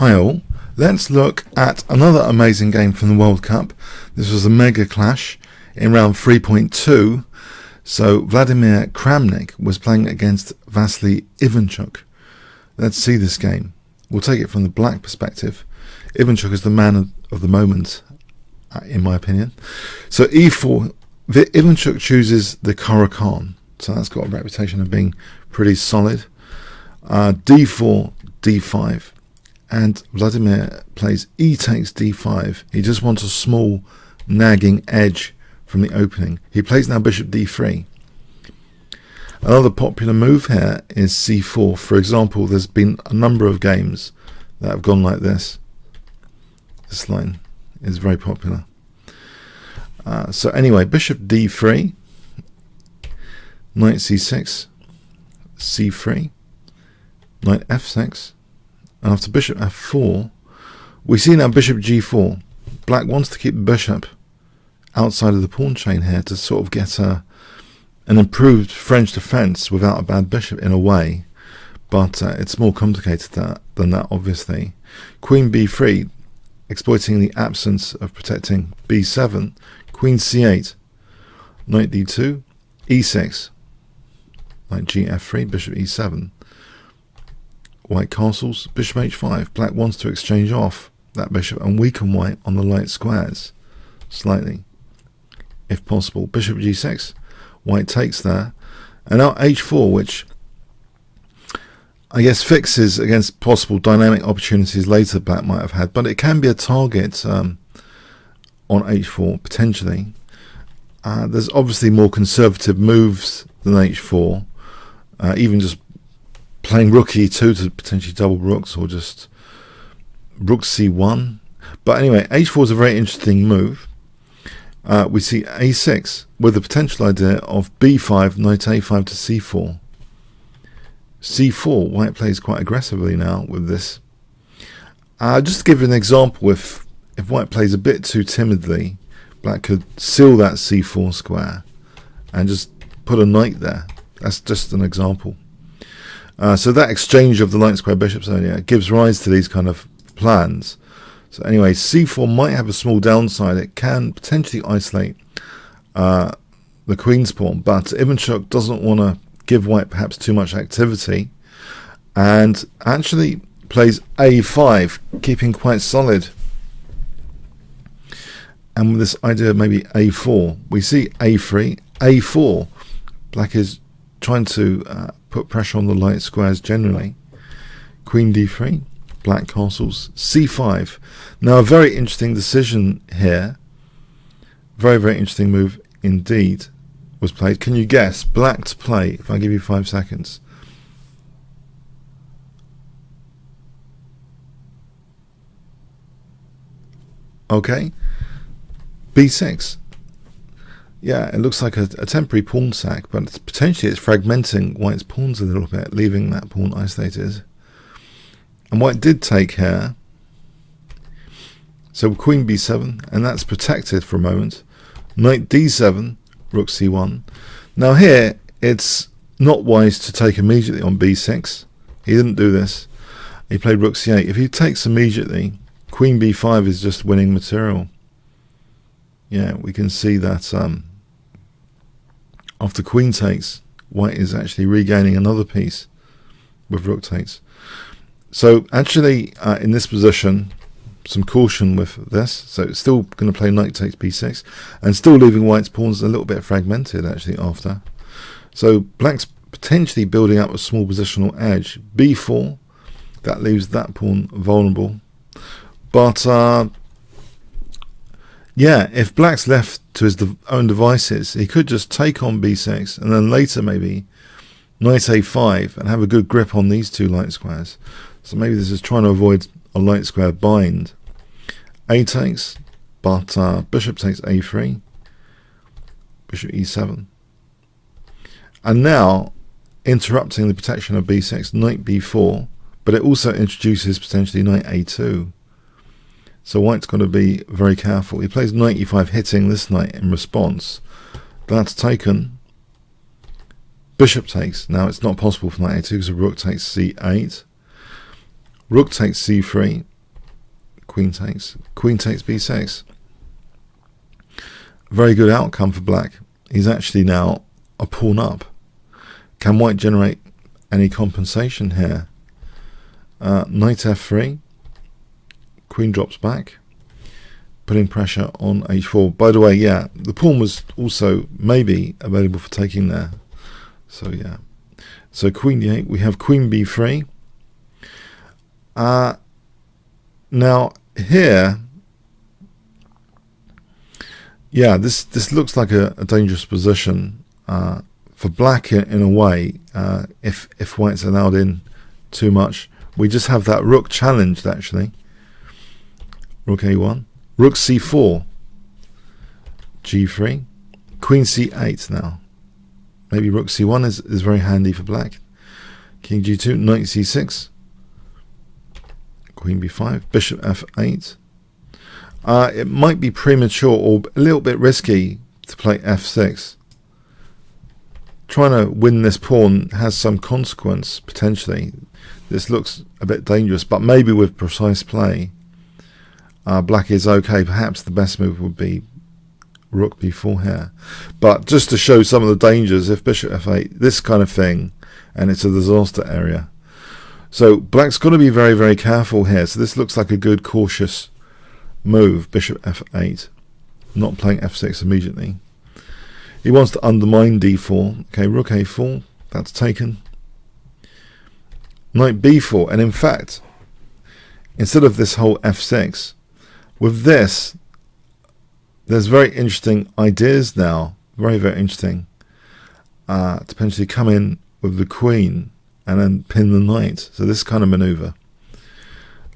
Hi all, let's look at another amazing game from the World Cup. This was a mega clash in round 3.2. So Vladimir Kramnik was playing against Vassily Ivanchuk. Let's see this game. We'll take it from the black perspective. Ivanchuk is the man of the moment, in my opinion. So e4, Ivanchuk chooses the Caro-Kann. So that's got a reputation of being pretty solid. d4, d5. And Vladimir plays e takes d5. He just wants a small nagging edge from the opening. He plays now bishop d3. Another popular move here is c4. For example, there's been a number of games that have gone like this. This line is very popular. So anyway, bishop d3, knight c6, c3, knight f6. After bishop f4, we see now bishop g4. Black wants to keep the bishop outside of the pawn chain here to sort of get an improved French defense without a bad bishop in a way, but it's more complicated than that, obviously. Queen b3, exploiting the absence of protecting b7, queen c8, knight d2, e6, knight gf3, bishop e7. White castles, bishop h5. Black wants to exchange off that bishop and weaken white on the light squares slightly, if possible. Bishop g6, white takes there. And now h4, which I guess fixes against possible dynamic opportunities later black might have had, but it can be a target on h4, potentially. There's obviously more conservative moves than h4, even just playing rook e2 to potentially double rooks, or just rook c1. But anyway, h4 is a very interesting move. We see a6 with the potential idea of b5, knight a5 to c4. c4, white plays quite aggressively now with this. Just to give you an example, if white plays a bit too timidly, black could seal that c4 square and just put a knight there. That's just an example. So that exchange of the light square bishops earlier gives rise to these kind of plans. So anyway, c4 might have a small downside. It can potentially isolate the queen's pawn, but Ivanchuk doesn't want to give white perhaps too much activity, and actually plays a5, keeping quite solid. And with this idea of maybe a4, we see a3, a4. Black is trying to put pressure on the light squares generally. Queen d3, black castles, c5. Now a very interesting decision here, very, very interesting move indeed was played. Can you guess black to play if I give you 5 seconds? Okay, b6. Yeah, it looks like a temporary pawn sack, but potentially it's fragmenting white's pawns a little bit, leaving that pawn isolated. And white did take here. So queen b7, and that's protected for a moment. Knight d7, rook c1. Now here, it's not wise to take immediately on b6. He didn't do this. He played rook c8. If he takes immediately, queen b5 is just winning material. Yeah, we can see that after queen takes, white is actually regaining another piece with rook takes. So actually, in this position, some caution with this. So it's still going to play knight takes b6, and still leaving white's pawns a little bit fragmented actually after. So black's potentially building up a small positional edge. b4, that leaves that pawn vulnerable. But yeah, if black's left to his own devices, he could just take on b6 and then later maybe knight a5 and have a good grip on these two light squares. So maybe this is trying to avoid a light square bind. A takes, but bishop takes a3, bishop e7. And now interrupting the protection of b6, knight b4, but it also introduces potentially knight a2. So white's got to be very careful. He plays knight e5, hitting this knight in response. That's taken. Bishop takes. Now it's not possible for knight a2 because rook takes c8. Rook takes c3. Queen takes b6. Very good outcome for black. He's actually now a pawn up. Can white generate any compensation here? Knight f3. Queen drops back, putting pressure on h4. By the way, yeah, the pawn was also maybe available for taking there. So yeah. So queen d8. We have queen b3. Now here, yeah, this looks like a dangerous position for black in a way. If white's allowed in too much, we just have that rook challenged actually. Rook a1, rook c4, g3, queen c8 now. Maybe rook c1 is very handy for black. King g2, knight c6, queen b5, bishop f8. It might be premature or a little bit risky to play f6. Trying to win this pawn has some consequence, potentially. This looks a bit dangerous, but maybe with precise play, black is okay. Perhaps the best move would be rook b4 here. But just to show some of the dangers, if bishop f8, this kind of thing, and it's a disaster area. So black's got to be very, very careful here. So this looks like a good cautious move, bishop f8, not playing f6 immediately. He wants to undermine d4. Okay, rook a4, that's taken. Knight b4, and in fact, instead of this whole f6, with this, there's very interesting ideas now, very, very interesting, to potentially come in with the queen and then pin the knight. So this kind of maneuver.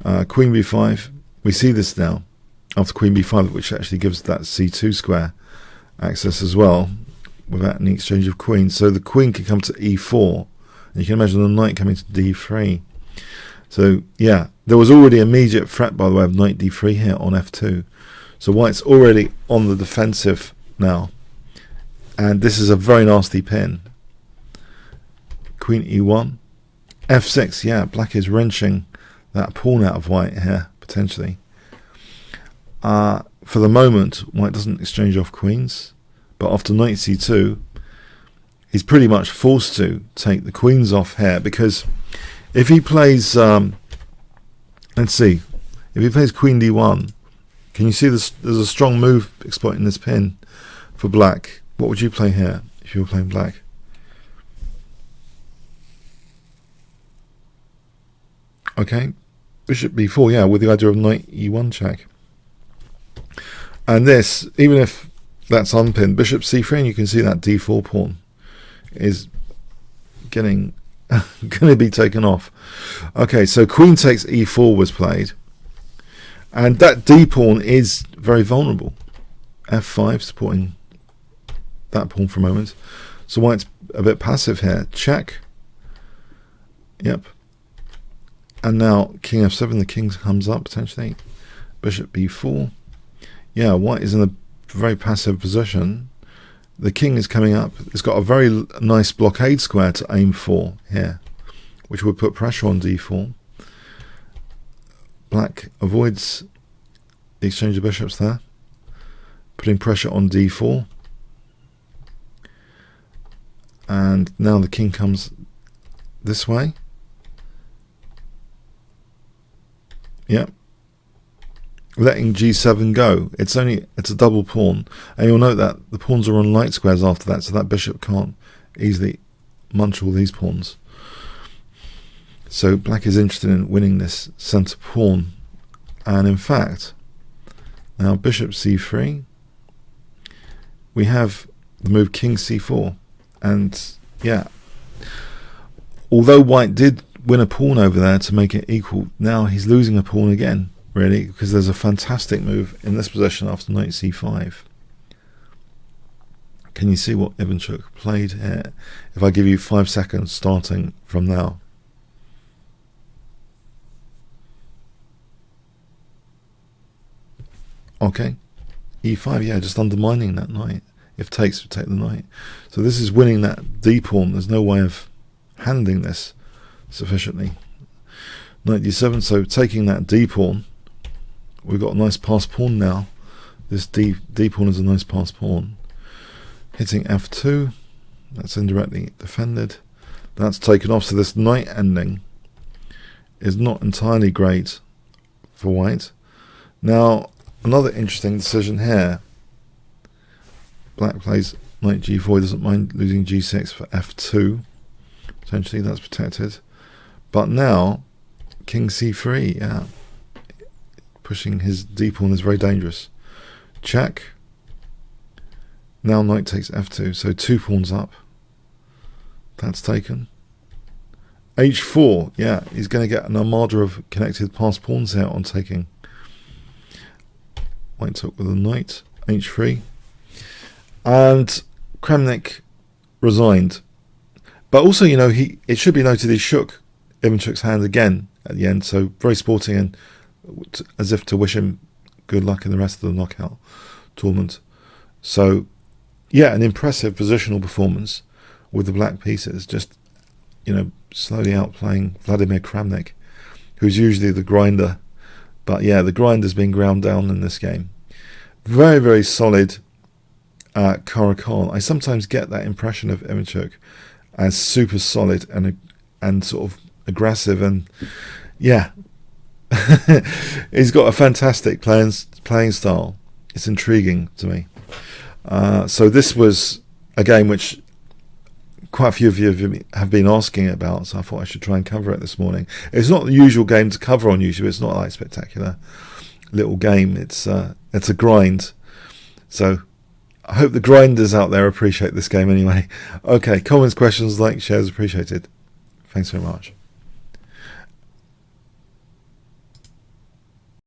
Queen b5, we see this now, after queen b5, which actually gives that c2 square access as well, without any exchange of queens. So the queen can come to e4, and you can imagine the knight coming to d3. So yeah, there was already immediate threat, by the way, of knight d3 here on f2. So white's already on the defensive now, and this is a very nasty pin. Queen e1, f6. Yeah, black is wrenching that pawn out of white here potentially. For the moment, white doesn't exchange off queens, but after knight c2, he's pretty much forced to take the queens off here, because if he plays, let's see, if he plays queen d1, can you see this? There's a strong move exploiting this pin for black. What would you play here if you were playing black? Okay, bishop b4, yeah, with the idea of knight e1 check. And this, even if that's unpinned, bishop c3, and you can see that d4 pawn is getting going to be taken off. Okay, so queen takes e4 was played, and that d pawn is very vulnerable. f5 supporting that pawn for a moment. So white's a bit passive here. Check. Yep. And now king f7, the king comes up potentially. Bishop b4. Yeah, white is in a very passive position. The king is coming up. It's got a very nice blockade square to aim for here, which would put pressure on d4. Black avoids the exchange of bishops there, putting pressure on d4. And now the king comes this way. Yep. Letting g7 go. It's a double pawn, and you'll note that the pawns are on light squares after that, so that bishop can't easily munch all these pawns. So black is interested in winning this center pawn, and in fact, now bishop c3, we have the move king c4, and yeah, although white did win a pawn over there to make it equal, now he's losing a pawn again, really, because there's a fantastic move in this position after knight c5. Can you see what Ivanchuk played here? If I give you 5 seconds starting from now. Okay, e5, yeah, just undermining that knight. If takes, would take the knight. So this is winning that d pawn. There's no way of handling this sufficiently. Knight d7, so taking that d pawn, we've got a nice pass pawn now. This D pawn is a nice pass pawn. Hitting f2, that's indirectly defended. That's taken off, so this knight ending is not entirely great for white. Now, another interesting decision here. Black plays knight g4, he doesn't mind losing g6 for f2. Potentially that's protected. But now, king c3, yeah. Pushing his d pawn is very dangerous. Check. Now knight takes f2, so 2 pawns up. That's taken. h4, yeah, he's going to get an armada of connected passed pawns here on taking. White took with a knight, h3. And Kramnik resigned. But also, you know, it should be noted he shook Ivanchuk's hand again at the end, so very sporting and as if to wish him good luck in the rest of the knockout tournament. So, yeah, an impressive positional performance with the black pieces, just, you know, slowly outplaying Vladimir Kramnik, who's usually the grinder. But yeah, the grinder's been ground down in this game. Very, very solid Caro-Kann. I sometimes get that impression of Ivanchuk as super solid and sort of aggressive, and yeah, he's got a fantastic playing style. It's intriguing to me. So this was a game which quite a few of you have been asking about, so I thought I should try and cover it this morning. It's not the usual game to cover on YouTube. It's not like a spectacular little game. It's a grind. So I hope the grinders out there appreciate this game anyway. Okay, comments, questions, likes, shares appreciated. Thanks very much.